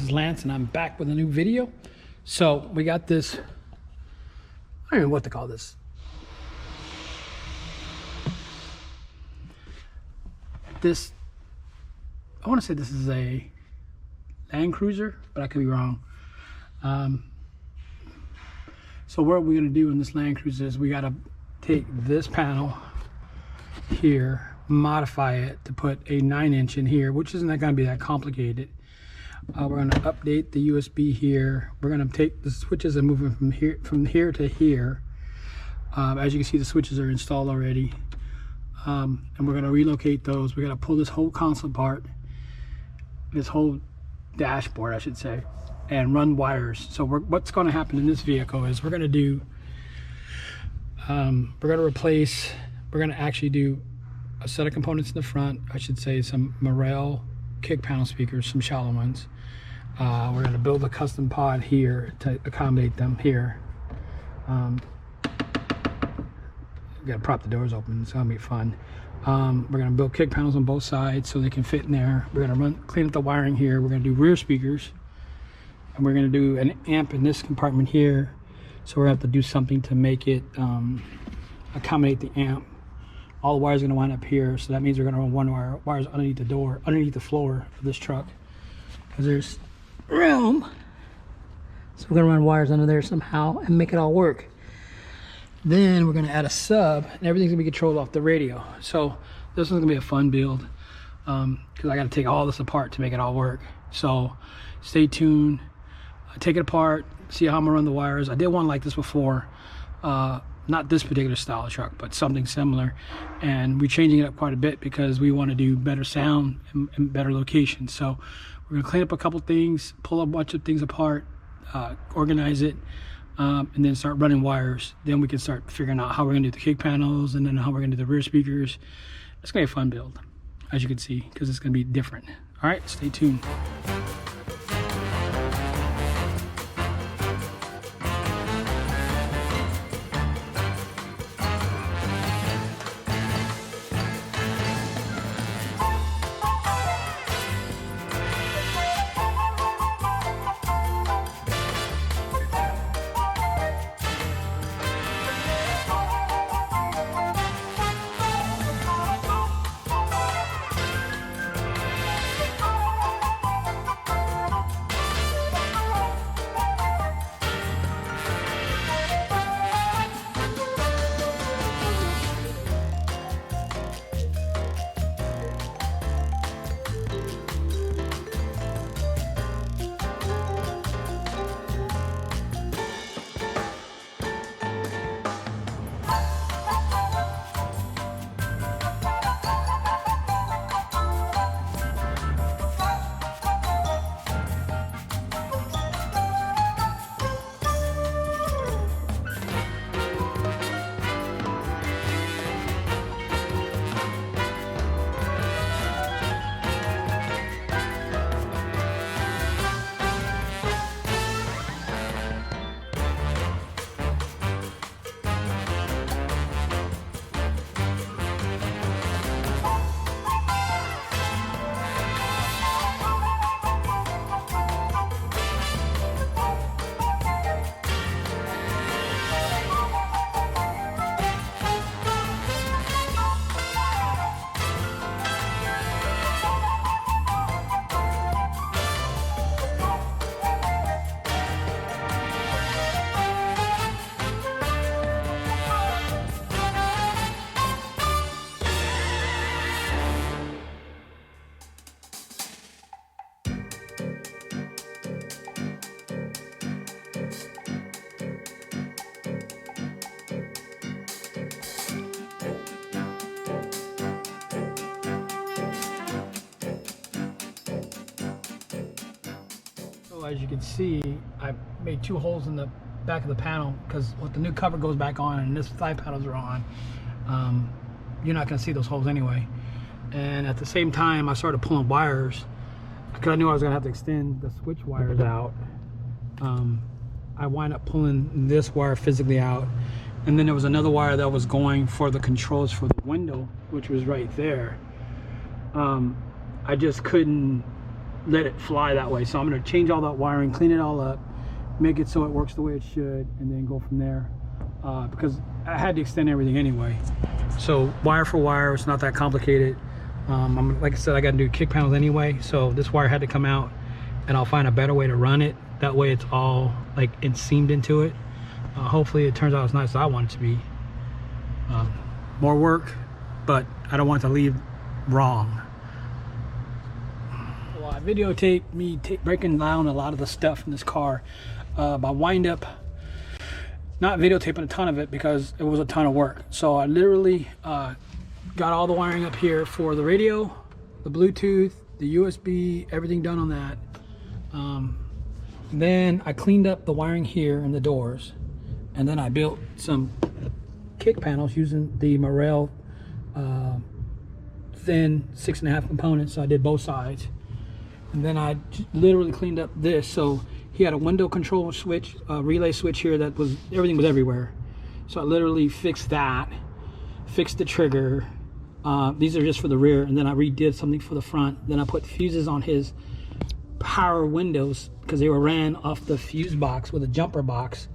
is Lance, and I'm back with a new video. So we got this, I don't know what to call this. I want to say this is a Land Cruiser, but I could be wrong. So what we're going to do in this Land Cruiser is we got to take this panel here, modify it to put a 9-inch in here, which isn't going to be that complicated. We're going to update the USB here. We're going to take the switches and move them from here to here. As you can see, the switches are installed already. And we're going to relocate those. We're going to pull this whole console apart, this whole dashboard, I should say, and run wires. So what's going to happen in this vehicle is we're going to actually do a set of components in the front. I should say some Morel kick panel speakers, some shallow ones. We're going to build a custom pod here to accommodate them here. Got to prop the doors open. It's going to be fun. We're going to build kick panels on both sides so they can fit in there. We're going to clean up the wiring here. We're going to do rear speakers, and we're going to do an amp in this compartment here. So we're going to have to do something to make it accommodate the amp. All the wires are going to wind up here, so that means we're going to run wires underneath the door, underneath the floor of this truck, because there's room. So we're going to run wires under there somehow and make it all work. Then we're going to add a sub, and everything's going to be controlled off the radio. So this is going to be a fun build, because I got to take all this apart to make it all work. So stay tuned. Take it apart, see how I'm going to run the wires. I did one like this before. Not this particular style of truck, but something similar, and we're changing it up quite a bit because we want to do better sound and better location. So we're going to clean up a couple things, pull a bunch of things apart, organize it, and then start running wires. Then we can start figuring out how we're going to do the kick panels, and then how we're going to do the rear speakers. It's going to be a fun build, as you can see, because it's going to be different. All right, stay tuned. As you can see, I made 2 holes in the back of the panel, because with the new cover goes back on and this side panels are on, you're not going to see those holes anyway. And at the same time, I started pulling wires because I knew I was going to have to extend the switch wires out. I wind up pulling this wire physically out, and then there was another wire that was going for the controls for the window, which was right there. I just couldn't let it fly that way. So I'm going to change all that wiring, clean it all up, make it so it works the way it should, and then go from there. Because I had to extend everything anyway. So wire for wire, it's not that complicated. Like I said, I got to do kick panels anyway, so this wire had to come out, and I'll find a better way to run it. That way it's all like seamed into it. Hopefully it turns out as nice as I want it to be. More work, but I don't want it to leave wrong. Well, I videotaped me breaking down a lot of the stuff in this car. I wind up not videotaping a ton of it because it was a ton of work. So I literally got all the wiring up here for the radio, the Bluetooth, the USB, everything done on that. Then I cleaned up the wiring here and the doors, and then I built some kick panels using the Morel thin 6.5 components. So I did both sides, and then I literally cleaned up this. So he had a window control switch, a relay switch here that was, everything was everywhere. So I literally fixed that, fixed the trigger. These are just for the rear, and then I redid something for the front. Then I put fuses on his power windows because they were ran off the fuse box with a jumper box.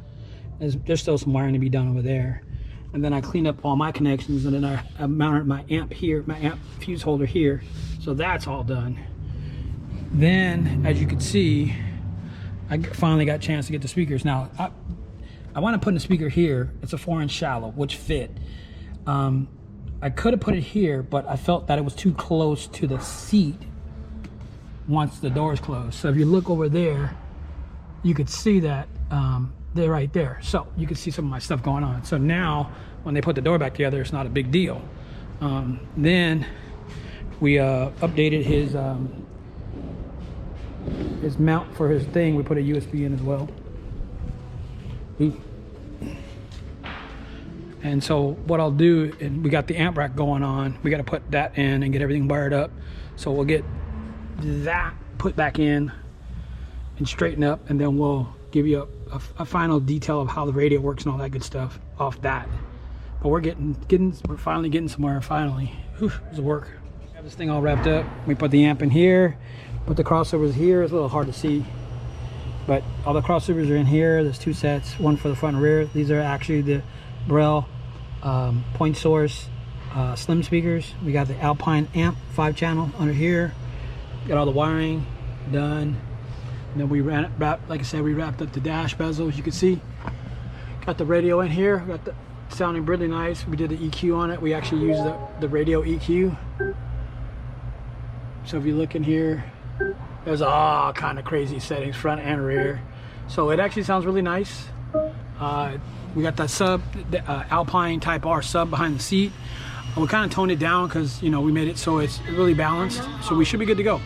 There's still some wiring to be done over there. And then I cleaned up all my connections, and then I mounted my amp here, my amp fuse holder here. So that's all done. Then, as you can see, I finally got a chance to get the speakers. Now, I want to put in a speaker here. It's a 4-inch shallow, which fit. I could have put it here, but I felt that it was too close to the seat once the doors closed. So if you look over there, you could see that they're right there. So you can see some of my stuff going on. So now when they put the door back together, it's not a big deal. Then we updated his mount for his thing. We put a USB in as well. And so what I'll do, and we got the amp rack going on, we got to put that in and get everything wired up. So we'll get that put back in and straighten up, and then we'll give you a final detail of how the radio works and all that good stuff off that. But we're finally getting somewhere. Finally, whew, it was work. We have this thing all wrapped up. We put the amp in here, put the crossovers here. It's a little hard to see, but all the crossovers are in here. There's 2 sets, one for the front and rear. These are actually the Morel point source slim speakers. We got the Alpine amp 5-channel under here. Got all the wiring done. And then we wrapped, like I said, we wrapped up the dash bezel, as you can see. Got the radio in here. Got the sounding really nice. We did the EQ on it. We actually used the radio EQ. So if you look in here, there's all kind of crazy settings, front and rear. So it actually sounds really nice. We got that sub, the Alpine Type R sub behind the seat. And we kind of toned it down because, you know, we made it so it's really balanced. So we should be good to go.